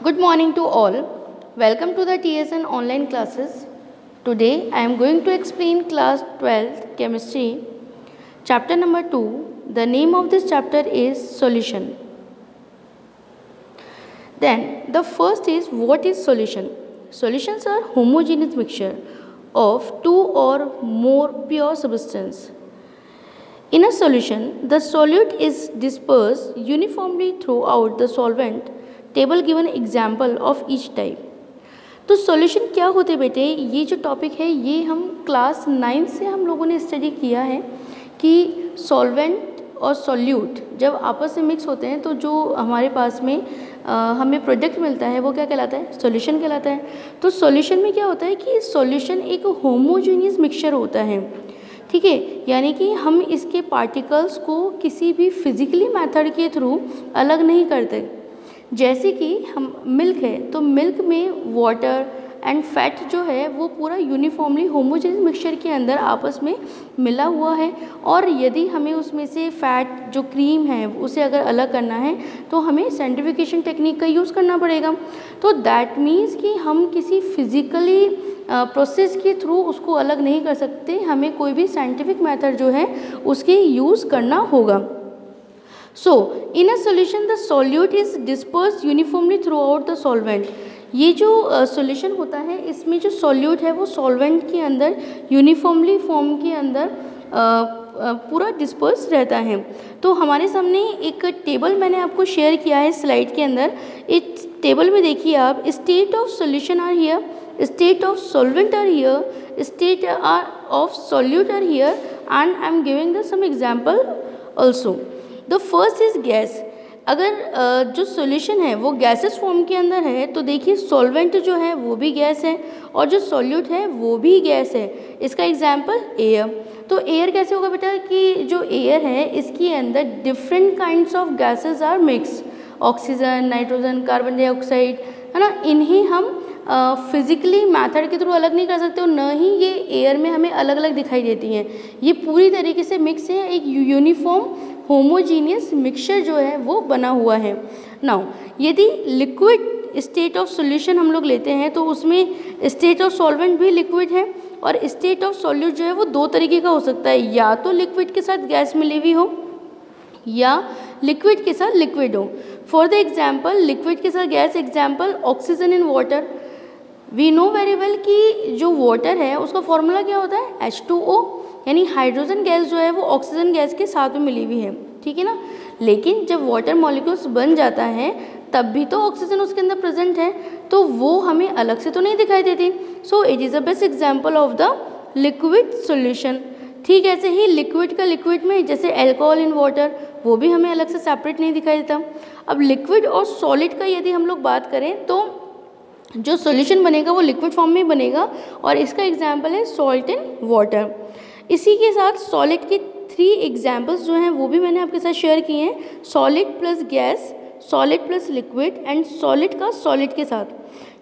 Good morning to all. Welcome to the TSN online classes. Today I am going to explain class 12 chemistry chapter number 2. The name of this chapter is solution. Then the first is what is solution? Solutions are homogeneous mixture of two or more pure substance. In a solution, the solute is dispersed uniformly throughout the solvent. Table given example of each type. तो solution क्या होते बेटे, ये जो topic है ये हम class 9 से हम लोगों ने स्टडी किया है कि सॉल्वेंट और सॉल्यूट जब आपस में मिक्स होते हैं तो जो हमारे पास में हमें प्रोडक्ट मिलता है वो क्या कहलाता है, सॉल्यूशन कहलाता है. तो सॉल्यूशन में क्या होता है कि सॉल्यूशन एक होमोजेनियस मिक्सचर होता है, ठीक है. यानी कि हम इसके पार्टिकल्स को किसी भी फिजिकली मेथड के थ्रू अलग नहीं करते. जैसे कि हम मिल्क है तो मिल्क में वाटर एंड फैट जो है वो पूरा यूनिफॉर्मली होमोजेनियस मिक्सचर के अंदर आपस में मिला हुआ है. और यदि हमें उसमें से फैट जो क्रीम है उसे अगर अलग करना है तो हमें सेंट्रीफिकेशन टेक्निक का यूज़ करना पड़ेगा. तो दैट मीन्स कि हम किसी फिजिकली प्रोसेस के थ्रू उसको अलग नहीं कर सकते, हमें कोई भी साइंटिफिक मेथड जो है उसके यूज़ करना होगा. So, in a solution the solute is dispersed uniformly throughout the solvent. ये जो सॉल्यूशन होता है इसमें जो सॉल्यूट है वो सॉल्वेंट के अंदर यूनिफॉर्मली फॉर्म के अंदर पूरा डिस्पर्स रहता है. तो हमारे सामने एक टेबल मैंने आपको शेयर किया है स्लाइड के अंदर. इस टेबल में देखिए आप, state of solution are here, state of solvent are here, state of solute are here and I am giving the some example also. The first is gas. अगर जो सॉल्यूशन है वो गैसेस फॉर्म के अंदर है तो देखिए सॉल्वेंट जो है वो भी गैस है और जो सॉल्यूट है वो भी गैस है. इसका एग्जांपल एयर. तो एयर कैसे होगा बेटा कि जो एयर है इसके अंदर different kinds of gases are mix, oxygen, nitrogen, carbon dioxide, है ना. इन्हें हम फिजिकली मैथड के थ्रू अलग नहीं कर सकते और न ही ये एयर में हमें अलग अलग दिखाई देती हैं. ये पूरी तरीके से मिक्स है, एक यूनिफॉर्म होमोजीनियस मिक्सचर जो है वो बना हुआ है. नाउ यदि लिक्विड स्टेट ऑफ सॉल्यूशन हम लोग लेते हैं तो उसमें स्टेट ऑफ सॉल्वेंट भी लिक्विड है और स्टेट ऑफ सॉल्यूट जो है वो दो तरीके का हो सकता है, या तो लिक्विड के साथ गैस मिली हुई हो या लिक्विड के साथ लिक्विड हो. फॉर द एग्जाम्पल लिक्विड के साथ gas, example oxygen in water. We know very well कि जो वाटर है उसका फॉर्मूला क्या होता है, H2O, यानी हाइड्रोजन गैस जो है वो ऑक्सीजन गैस के साथ में मिली हुई है, ठीक है ना. लेकिन जब वाटर मॉलिक्यूल्स बन जाता है तब भी तो ऑक्सीजन उसके अंदर प्रेजेंट है, तो वो हमें अलग से तो नहीं दिखाई देती. So it is a best example of the liquid solution. ठीक ऐसे ही लिक्विड का लिक्विड में, जैसे एल्कोहल इन वाटर, वो भी हमें अलग से सेपरेट नहीं दिखाई देता. अब लिक्विड और सॉलिड का यदि हम लोग बात करें तो जो सॉल्यूशन बनेगा वो लिक्विड फॉर्म में बनेगा और इसका एग्जाम्पल है सॉल्ट इन वाटर. इसी के साथ सॉलिड के 3 एग्जाम्पल्स जो हैं वो भी मैंने आपके साथ शेयर किए हैं, solid plus gas, solid plus liquid and solid का सॉलिड के साथ.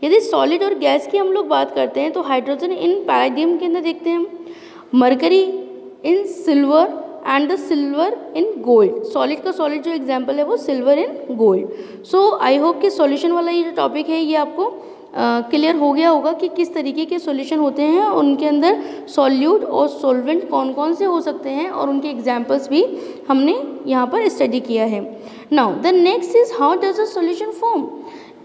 यदि सॉलिड और गैस की हम लोग बात करते हैं तो हाइड्रोजन इन पैराडियम के अंदर देखते हैं, mercury in silver and the silver in gold. Solid का सॉलिड जो एग्जाम्पल है वो silver in gold. So I hope कि सॉल्यूशन वाला ये जो टॉपिक है ये आपको क्लियर हो गया होगा कि किस तरीके के सॉल्यूशन होते हैं, उनके अंदर सॉल्यूट और सॉल्वेंट कौन कौन से हो सकते हैं और उनके एग्जांपल्स भी हमने यहाँ पर स्टडी किया है. Now the next is how does a solution form.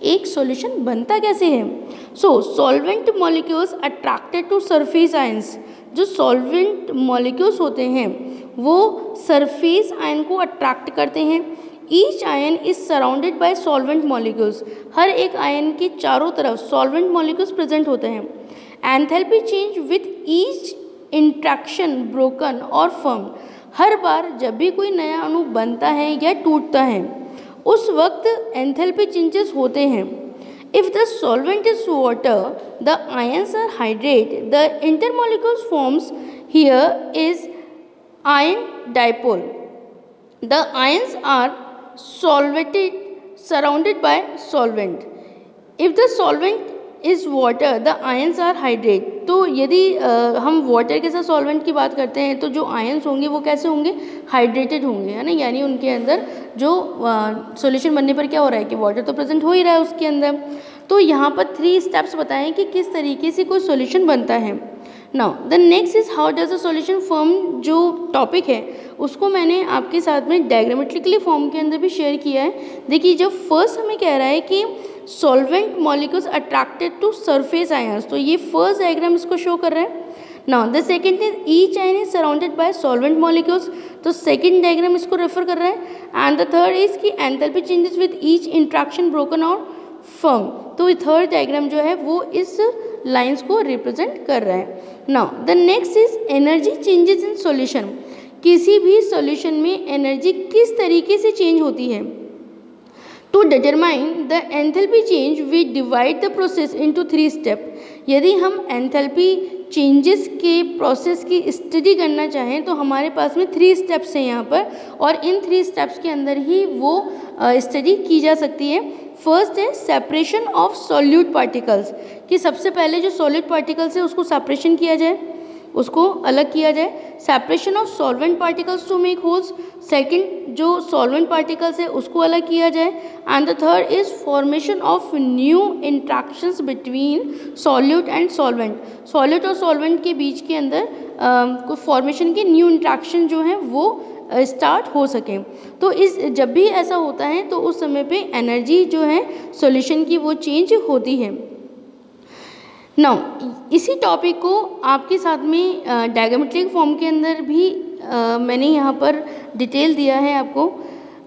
एक सॉल्यूशन बनता कैसे है. So solvent molecules attracted to surface ions. जो सॉल्वेंट मॉलिक्यूल्स होते हैं वो सरफेस आयन को अट्रैक्ट करते हैं. Each ion is surrounded by solvent molecules. हर एक आयन के चारों तरफ सॉल्वेंट मॉलिक्यूल्स प्रेजेंट होते हैं. Enthalpy change with each interaction broken और फर्म. हर बार जब भी कोई नया अणु बनता है या टूटता है उस वक्त एंथैल्पी चेंजेस होते हैं. If the solvent is water the ions are hydrate, the intermolecules forms here is ion dipole. The ions are solvated surrounded by solvent. If the solvent is water the ions are hydrate. तो यदि हम water के साथ solvent की बात करते हैं तो जो आयंस होंगे वो कैसे होंगे, हाइड्रेटेड होंगे, है ना, यानी उनके अंदर जो सॉल्यूशन बनने पर क्या हो रहा है कि वाटर तो प्रेजेंट हो ही रहा है उसके अंदर। तो यहाँ पर 3 स्टेप्स बताएं कि किस तरीके से कोई सॉल्यूशन बनता है। Now the next is how does a solution form. जो टॉपिक है उसको मैंने आपके साथ में डायग्रामेटिकली फॉर्म के अंदर भी शेयर किया है। देखिए जब फर्स्ट हमें कह रहा है कि solvent molecules attracted to surface ions, तो ये फर्स्ट डायग्राम इसको शो कर रहा है। Now the second is each ion is surrounded by solvent molecules, तो सेकंड डायग्राम इसको रेफर कर रहा है। एंड द थर्ड इज कि enthalpy changes with each interaction broken और फर्म, तो थर्ड डायग्राम जो है वो इस लाइंस को रिप्रेजेंट कर रहा है। Now the next is energy changes in solution. किसी भी सॉल्यूशन में एनर्जी किस तरीके से चेंज होती है। To determine the enthalpy change we divide the process into 3 step. यदि हम एंथैल्पी चेंजेस के प्रोसेस की स्टडी करना चाहें तो हमारे पास में 3 स्टेप्स हैं यहाँ पर, और इन 3 स्टेप्स के अंदर ही वो स्टडी की जा सकती है। फर्स्ट है सेपरेशन ऑफ सॉल्यूट पार्टिकल्स, कि सबसे पहले जो सॉलिड पार्टिकल्स है उसको सेपरेशन किया जाए, उसको अलग किया जाए। Separation of solvent particles to make holes, second जो सॉल्वेंट पार्टिकल्स है उसको अलग किया जाए। And the third is formation of new interactions between solute and solvent. Solute और सॉल्वेंट के बीच के अंदर कोई फॉर्मेशन के न्यू इंट्रैक्शन जो है वो स्टार्ट हो सके। तो इस जब भी ऐसा होता है तो उस समय पे एनर्जी जो है सॉल्यूशन की वो चेंज होती है। नाउ इसी टॉपिक को आपके साथ में डायग्रामेट्रिक फॉर्म के अंदर भी मैंने यहाँ पर डिटेल दिया है आपको।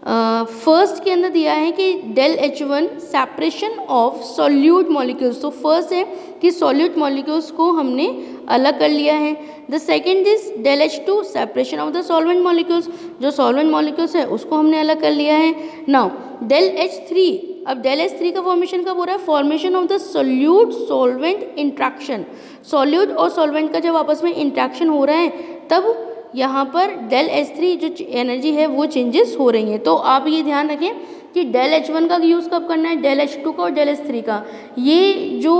फर्स्ट के अंदर दिया है कि del H1 separation of solute molecules. तो फर्स्ट है कि सॉल्यूट मॉलिक्यूल्स को हमने अलग कर लिया है। The second is del H2 separation of the solvent molecules, जो सॉल्वेंट मॉलिक्यूल्स है उसको हमने अलग कर लिया है। नाउ डेल H3, अब डेल H3 का फॉर्मेशन कब हो रहा है, formation of the solute solvent interaction. Solute और सॉल्वेंट का जब आपस में इंट्रैक्शन हो रहा है तब यहाँ पर डेल H3 जो एनर्जी है वो चेंजेस हो रही हैं। तो आप ये ध्यान रखें कि डेल H1 का यूज़ कब करना है, डेल H2 का और डेल H3 का। ये जो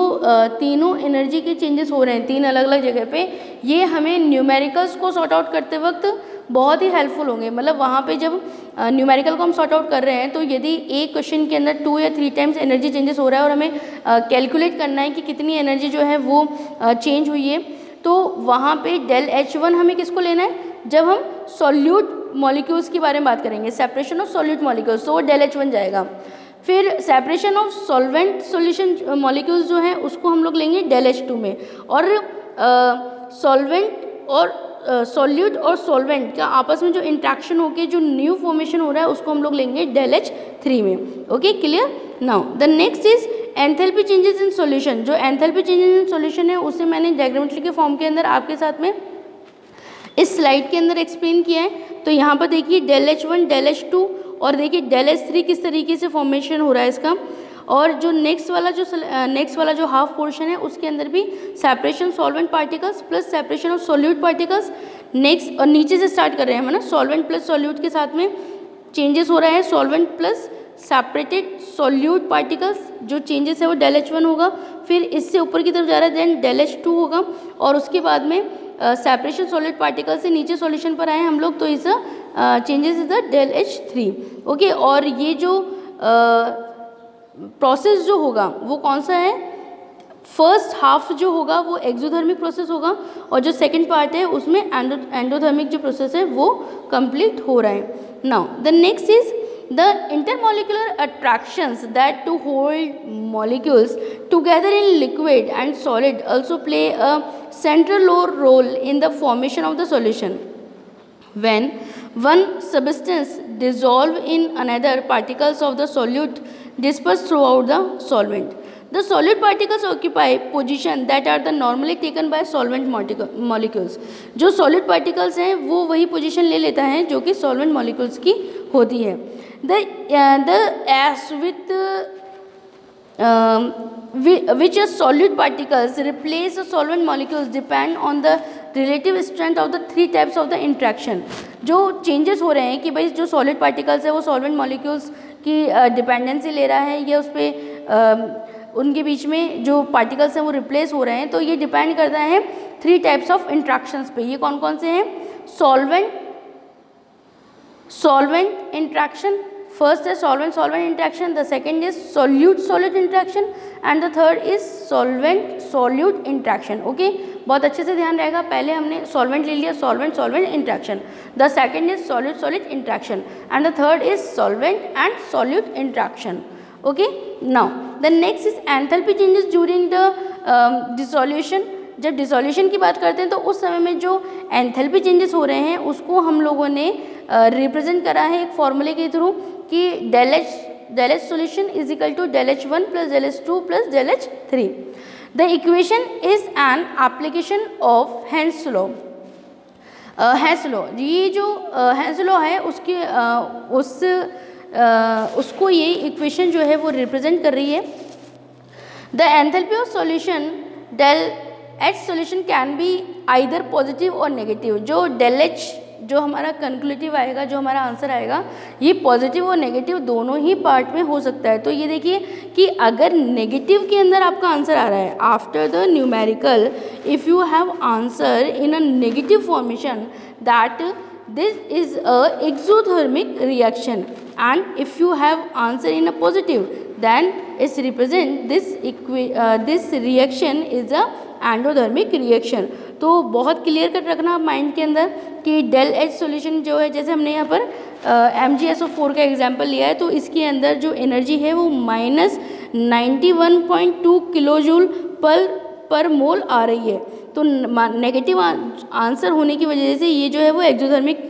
तीनों एनर्जी के चेंजेस हो रहे हैं 3 अलग अलग जगह पे, ये हमें न्यूमेरिकल्स को सॉर्ट आउट करते वक्त बहुत ही हेल्पफुल होंगे। मतलब वहाँ पे जब न्यूमेरिकल को हम सॉर्ट आउट कर रहे हैं तो यदि एक क्वेश्चन के अंदर 2 या 3 टाइम्स एनर्जी चेंजेस हो रहा है और हमें कैलकुलेट करना है कि कितनी एनर्जी जो है वो चेंज हुई है, तो वहाँ पे डेल H1 हमें किसको लेना है, जब हम सॉल्यूट मॉलिक्यूल्स के बारे में बात करेंगे, सेपरेशन ऑफ सॉल्यूट मॉलिक्यूल्स, तो वो डेल H1 जाएगा। फिर separation of solvent solution molecules जो है उसको हम लोग लेंगे डेल H2 में, और सॉल्वेंट और सॉल्यूट और सॉल्वेंट का आपस में जो इंट्रैक्शन होकर जो न्यू फॉर्मेशन हो रहा है उसको हम लोग लेंगे डेल H3 में। Okay clear. Now the next is enthalpy changes in solution. जो एंथैल्पी चेंजेस इन सॉल्यूशन है उसे मैंने डायग्रामेट्री के फॉर्म के अंदर आपके साथ में इस स्लाइड के अंदर एक्सप्लेन किया है। तो यहाँ पर देखिए डेल H1 डेल H2 और देखिए डेल H3 किस तरीके से फॉर्मेशन हो रहा है इसका, और जो नेक्स्ट वाला जो हाफ पोर्शन है उसके अंदर भी separation solvent particles plus separation of solute particles. Next और नीचे से स्टार्ट कर रहे हैं हम ना, सॉल्वेंट प्लस सॉल्यूट के साथ में चेंजेस हो रहा है, solvent plus separated solute particles, जो चेंजेस है वो डेल H1 होगा। फिर इससे ऊपर की तरफ जा रहा है देन डेल H2 होगा, और उसके बाद में सेपरेशन सॉलिड पार्टिकल से नीचे सॉल्यूशन पर आए हम लोग, तो इस changes is the del H3। Okay, और ये जो प्रोसेस जो होगा वो कौन सा है, फर्स्ट हाफ जो होगा वो एक्सोथर्मिक प्रोसेस होगा, और जो सेकंड पार्ट है उसमें एंडोथर्मिक जो प्रोसेस है वो कंप्लीट हो रहा है। Now the next is the intermolecular attractions that to hold molecules together in liquid and solid also play a central role in the formation of the solution. When one substance dissolve in another, particles of the solute disperse throughout the solvent. The solute particles occupy position that are the normally taken by solvent molecules. जो solute particles हैं वो वही position ले लेता है जो कि solvent molecules की होती है। The as with which a solute particles replace the solvent molecules depend on the relative strength of the 3 types of the interaction. जो changes हो रहे हैं कि भाई जो solid particles है वो solvent molecules की डिपेंडेंसी ले रहा है या उस पर उनके बीच में जो पार्टिकल्स हैं वो रिप्लेस हो रहे हैं। तो ये डिपेंड करता है 3 टाइप्स ऑफ इंट्रैक्शंस पे। ये कौन कौन से हैं? सॉल्वेंट इंट्रैक्शन, फर्स्ट है solvent interaction, the second is solute interaction and the third is solute interaction. Okay, बहुत अच्छे से ध्यान रहेगा। पहले हमने सॉल्वेंट ले लिया, solvent interaction, the second is solute interaction and the third is solvent and solute interaction. Okay, now the next is enthalpy changes during the dissolution. जब डिसोल्यूशन की बात करते हैं तो उस समय में जो एंथैल्पी चेंजेस हो रहे हैं उसको हम लोगों ने रिप्रेजेंट करा है एक फॉर्मूले के थ्रू कि del H solution is equal to del H1 plus del H2 plus del H3. The equation is an application of Hen's law. Hen's law, ये जो Hen's law है उसको ये इक्वेशन जो है वो रिप्रेजेंट कर रही है। The enthalpy of solution del H solution can be either positive और negative। जो del H जो हमारा कंक्लूटिव आएगा, जो हमारा आंसर आएगा, ये पॉजिटिव और नेगेटिव दोनों ही पार्ट में हो सकता है। तो ये देखिए कि अगर नेगेटिव के अंदर आपका आंसर आ रहा है after the numerical, if you have answer in a negative formation that this is a exothermic reaction, and if you have answer in a positive then it's represent this reaction is a endothermic reaction. तो बहुत clear cut रखना आप mind के अंदर कि del H solution जो है, जैसे हमने यहाँ पर MgSO4 का एग्जांपल लिया है, तो इसके अंदर जो एनर्जी है वो -91.2 किलोजूल पर मोल आ रही है। तो नेगेटिव आंसर होने की वजह से ये जो है वो एक्सोथर्मिक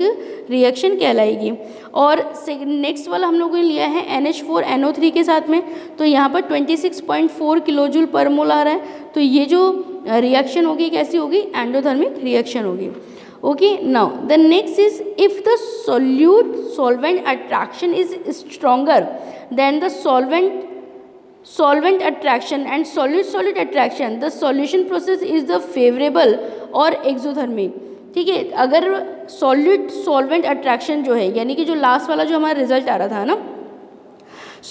रिएक्शन कहलाएगी। और नेक्स्ट वाला हम लोगों ने लिया है NH4NO3 के साथ में, तो यहाँ पर 26.4 किलोजूल पर मोल आ रहा है। तो ये जो रिएक्शन होगी कैसी होगी? एंडोथर्मिक रिएक्शन होगी। Okay, now the next is if the solvent attraction is stronger than the solvent attraction and solute attraction, the solution process is the favorable और exothermic। ठीक है, अगर solvent attraction जो है, यानी कि जो लास्ट वाला जो हमारा रिजल्ट आ रहा था ना,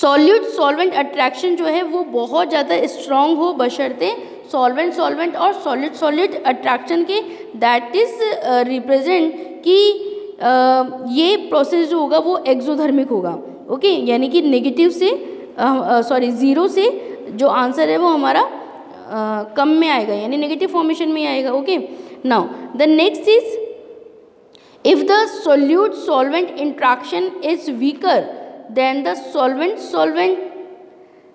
solvent attraction जो है वो बहुत ज़्यादा स्ट्रॉन्ग हो बशर्ते solvent और solute attraction के, दैट इज रिप्रेजेंट कि ये प्रोसेस जो होगा वो एक्सोधर्मिक होगा। ओके, यानी कि नेगेटिव से जीरो से जो आंसर है वो हमारा कम में आएगा, यानी नेगेटिव फॉर्मेशन में आएगा। Okay, now the next is if the solvent interaction is weaker then the solvent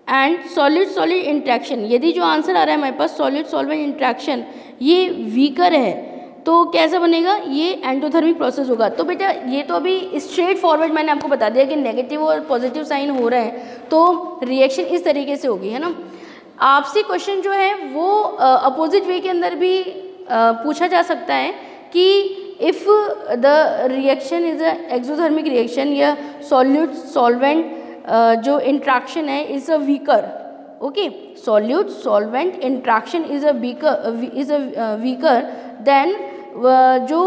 and solute interaction. यदि जो आंसर आ रहा है हमारे पास सॉल्वेंट इंट्रैक्शन ये वीकर है तो कैसा बनेगा? ये एंडोथर्मिक प्रोसेस होगा। तो बेटा ये तो अभी स्ट्रेट फॉरवर्ड मैंने आपको बता दिया कि नेगेटिव और पॉजिटिव साइन हो रहे हैं तो रिएक्शन इस तरीके से होगी, है ना। आपसे क्वेश्चन जो है वो अपोजिट वे के अंदर भी पूछा जा सकता है कि if the reaction is a exothermic reaction या सॉल्वेंट जो इंट्रैक्शन है is a weaker. Okay, solvent interaction is a weaker then जो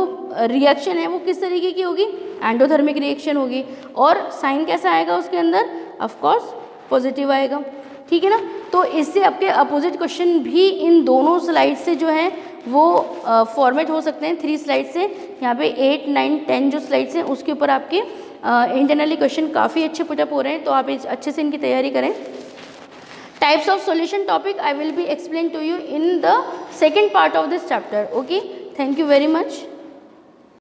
रिएक्शन है वो किस तरीके की होगी? एंडोथर्मिक रिएक्शन होगी। और साइन कैसा आएगा उसके अंदर? ऑफ कोर्स पॉजिटिव आएगा। ठीक है ना। तो इससे आपके अपोजिट क्वेश्चन भी इन दोनों स्लाइड से जो है वो फॉर्मेट हो सकते हैं। 3 स्लाइड से यहाँ पे 8, 9, 10 जो स्लाइड्स हैं उसके ऊपर आपके इंटरनली क्वेश्चन काफ़ी अच्छे पुटअप हो रहे हैं, तो आप अच्छे से इनकी तैयारी करें। Types of solution topic I will be explain to you in the second part of this chapter. Okay, thank you very much.